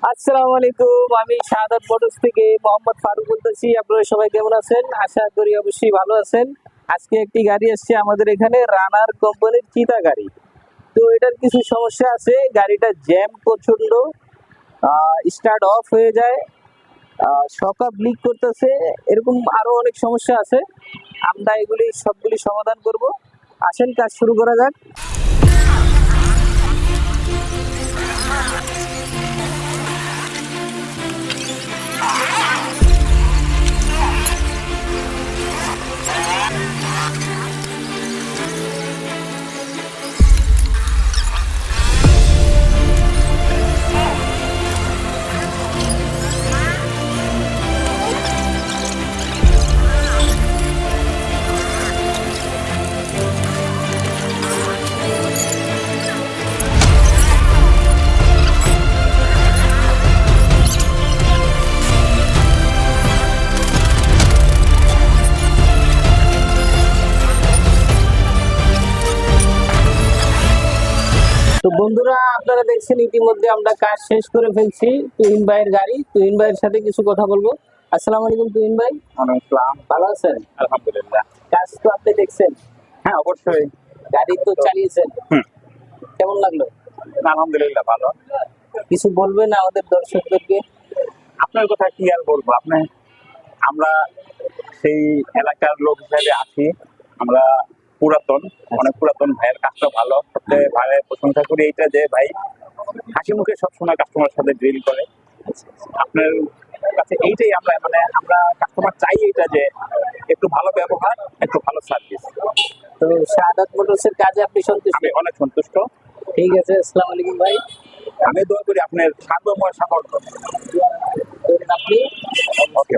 আসসালামু আলাইকুম, আমি শাহাদাত মোটরস থেকে মোহাম্মদ ফারুক বলতেছি। আপনারা সবাই কেমন আছেন? আশা করি অবশ্যই ভালো আছেন। আজকে একটি গাড়ি আসছে আমাদের এখানে, রানার কোম্পানির চিতা গাড়ি। তো এটার কিছু সমস্যা আছে, গাড়িটা জ্যাম প্রচন্ড, স্টার্ট অফ হয়ে যায়, শকআপ লিক করতেছে, এরকম আরো অনেক সমস্যা আছে। আমরা এগুলি সবগুলি সমাধান করব। আসেন কাজ শুরু করা যাক। তো বন্ধুরা, আপনারা দেখছেন ইতিমধ্যে আমরা কাজ শেষ করে ফেলছি। তুহিন ভাইয়ের গাড়ি, তুহিন ভাইয়ের সাথে কিছু কথা বলবো। আসসালামু আলাইকুম তুহিন ভাই। ওয়ালাইকুম। ভালো আছেন? আলহামদুলিল্লাহ। কাজ তো আপনি দেখছেন? হ্যাঁ, অবশ্যই। গাড়ি তো চালিয়েছেন, কেমন লাগলো? আলহামদুলিল্লাহ ভালো। কিছু বলবেন আমাদের দর্শকদেরকে? আপনার কথা কি আর বলবো, আমরা সেই এলাকার লোক হিসাবে আছি, আমরা পুরাতন, অনেক পুরাতন। ভাইয়ের কাজটা ভালো, সবচেয়ে ভাইয়ের প্রশংসা করি এইটা যে ভাই হাসি মুখে সবসময় কাস্টমার সাথে ডিল করে। আপনার কাছে এইটাই আমরা কাস্টমার চাই, এইটা যে একটু ভালো ব্যবহার, একটু ভালো সার্ভিস। তো শাহাদাত মোটরসের কাজে আপনি সন্তুষ্ট? আমি অনেক সন্তুষ্ট। ঠিক আছে, আসসালামু আলাইকুম ভাই। আমি দোয়া করি আপনার সার্বময় সামর্থ্য। আপনি ওকে।